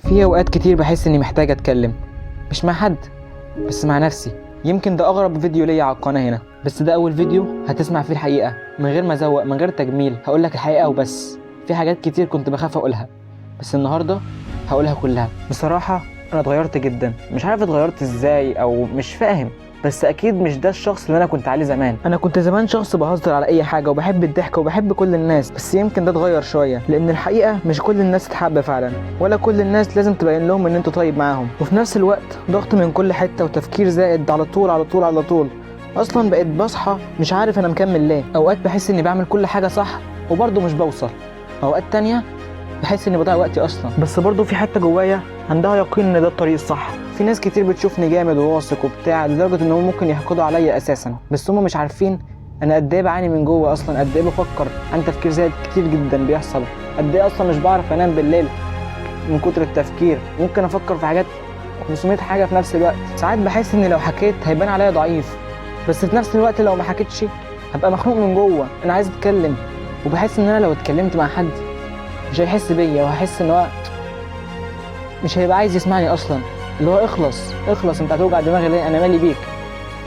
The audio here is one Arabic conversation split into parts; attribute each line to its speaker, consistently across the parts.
Speaker 1: في اوقات كتير بحس اني محتاج اتكلم، مش مع حد بس مع نفسي. يمكن ده اغرب فيديو ليا على القناه هنا، بس ده اول فيديو هتسمع فيه الحقيقه من غير ما ازوق، من غير تجميل. هقولك الحقيقه وبس. في حاجات كتير كنت بخاف اقولها، بس النهارده هقولها كلها. بصراحه انا اتغيرت جدا، مش عارف اتغيرت ازاي او مش فاهم، بس اكيد مش ده الشخص اللي انا كنت عليه زمان. انا كنت زمان شخص بهزر على اي حاجه وبحب الضحك وبحب كل الناس، بس يمكن ده اتغير شويه، لان الحقيقه مش كل الناس تتحب فعلا، ولا كل الناس لازم تبين لهم ان انت طيب معاهم. وفي نفس الوقت ضغط من كل حته وتفكير زائد على طول على طول على طول. اصلا بقيت بصحى مش عارف انا مكمل ليه. اوقات بحس اني بعمل كل حاجه صح وبرضه مش بوصل، اوقات تانية بحس اني بضيع وقتي اصلا، بس برضه في حته جوايا عندها يقين ان ده الطريق الصح. في ناس كتير بتشوفني جامد وواثق وبتاع، لدرجه ان هم ممكن يحقدوا عليا اساسا، بس هم مش عارفين انا قد ايه بعاني من جوه اصلا، قد ايه بفكر عن تفكير زائد كتير جدا بيحصل، قد ايه اصلا مش بعرف انام بالليل من كتر التفكير. ممكن افكر في حاجات 500 حاجه في نفس الوقت. ساعات بحس ان لو حكيت هيبان عليا ضعيف، بس في نفس الوقت لو ما حكيتش هبقى مخنوق من جوه، انا عايز اتكلم. وبحس ان انا لو اتكلمت مع حد مش هيحس بيا، وهحس ان هو مش هيبقى عايز يسمعني اصلا، اللي هو اخلص انت هتوجع دماغي ليه، انا مالي بيك.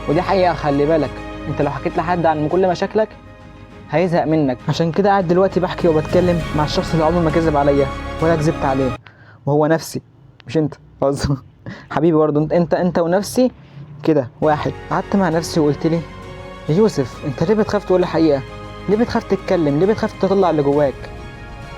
Speaker 1: ودي حقيقه، خلي بالك انت لو حكيت لحد عن كل مشاكلك هيزهق منك. عشان كده قاعد دلوقتي بحكي وبتكلم مع الشخص اللي عمره ما كذب عليا ولا كذبت عليه، وهو نفسي، مش انت خلاص. حبيبي برضه انت ونفسي كده واحد. قعدت مع نفسي وقلت لي يا يوسف، انت ليه بتخاف تقول الحقيقه؟ ليه بتخاف تتكلم؟ ليه بتخاف تطلع اللي جواك؟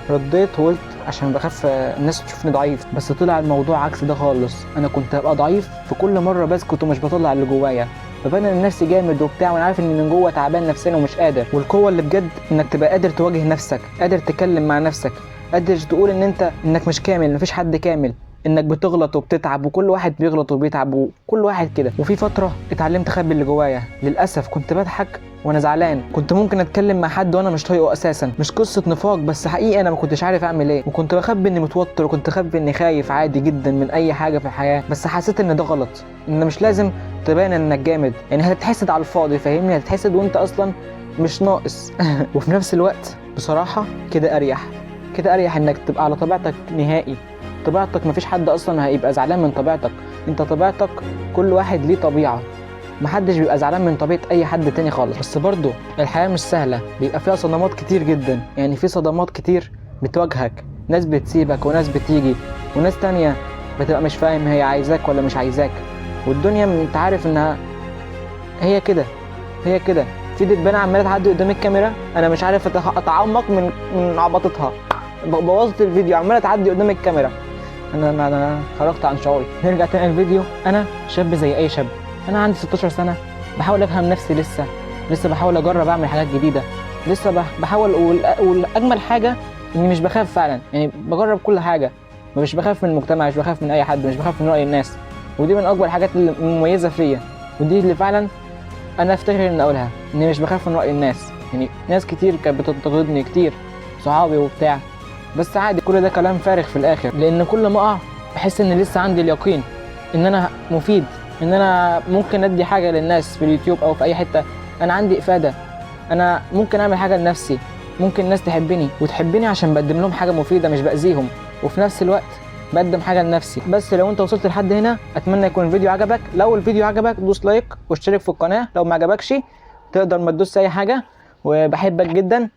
Speaker 1: رديت وقلت عشان بخاف الناس تشوفني ضعيف، بس طلع الموضوع عكس ده خالص. انا كنت هبقى ضعيف في كل مره بسكت ومش بطلع اللي جوايا، ببان ان نفسي جامد وبتاع، وانا عارف ان من جوه تعبان نفسيا ومش قادر. والقوه اللي بجد انك تبقى قادر تواجه نفسك، قادر تتكلم مع نفسك، قادر تقول انك مش كامل، مفيش حد كامل، انك بتغلط وبتتعب، وكل واحد بيغلط وبيتعب، وكل واحد كده. وفي فتره اتعلمت اخبي اللي جوايا، للاسف كنت بضحك وانا زعلان، كنت ممكن اتكلم مع حد وانا مش طايقه اساسا. مش قصه نفاق، بس حقيقي انا ما كنتش عارف اعمل ايه، وكنت بخبي اني متوتر، وكنت بخبي اني خايف عادي جدا من اي حاجه في الحياه. بس حسيت ان ده غلط، ان مش لازم تبان انك جامد، يعني هتتحسد على الفاضي، فاهمني؟ هتتحسد وانت اصلا مش ناقص. وفي نفس الوقت بصراحه كده اريح، كده اريح انك تبقى على طبيعتك نهائي. طبيعتك مفيش حد اصلا هيبقى زعلان من طبيعتك، انت طبيعتك، كل واحد ليه طبيعه، محدش بيبقى زعلان من طبيعة أي حد تاني خالص. بس برضو الحياة مش سهلة، بيبقى فيها صدمات كتير جدا، يعني في صدمات كتير بتواجهك، ناس بتسيبك وناس بتيجي، وناس تانية بتبقى مش فاهم هي عايزاك ولا مش عايزاك. والدنيا انت عارف انها هي كده، هي كده. في دبانة عمالة تعدي قدام الكاميرا، انا مش عارف اتعمق من عبطتها، بوظت الفيديو، عمالة تعدي قدام الكاميرا. انا خرجت عن شعوري. نرجع تاني الفيديو. انا شاب زي اي شاب، انا عندي 16 سنه، بحاول افهم نفسي، لسه بحاول اجرب اعمل حاجات جديده، لسه بحاول. والاجمل حاجه اني مش بخاف فعلا، يعني بجرب كل حاجه، مش بخاف من المجتمع، مش بخاف من اي حد، مش بخاف من راي الناس. ودي من اكبر الحاجات المميزه فيا، ودي اللي فعلا انا افتخر ان اقولها، اني مش بخاف من راي الناس. يعني ناس كتير كانت بتنتقدني كتير، صحابي وبتاع، بس عادي، كل ده كلام فارغ في الاخر، لان كل ما اقع بحس ان لسه عندي اليقين ان انا مفيد، ان انا ممكن ادي حاجه للناس في اليوتيوب او في اي حته، انا عندي افاده، انا ممكن اعمل حاجه لنفسي، ممكن الناس تحبني وتحبني عشان بقدم لهم حاجه مفيده، مش باذيهم، وفي نفس الوقت بقدم حاجه لنفسي. بس لو انت وصلت لحد هنا اتمنى يكون الفيديو عجبك. لو الفيديو عجبك دوس لايك واشترك في القناه، لو ما عجبكش تقدر ما تدوس اي حاجه، وبحبك جدا.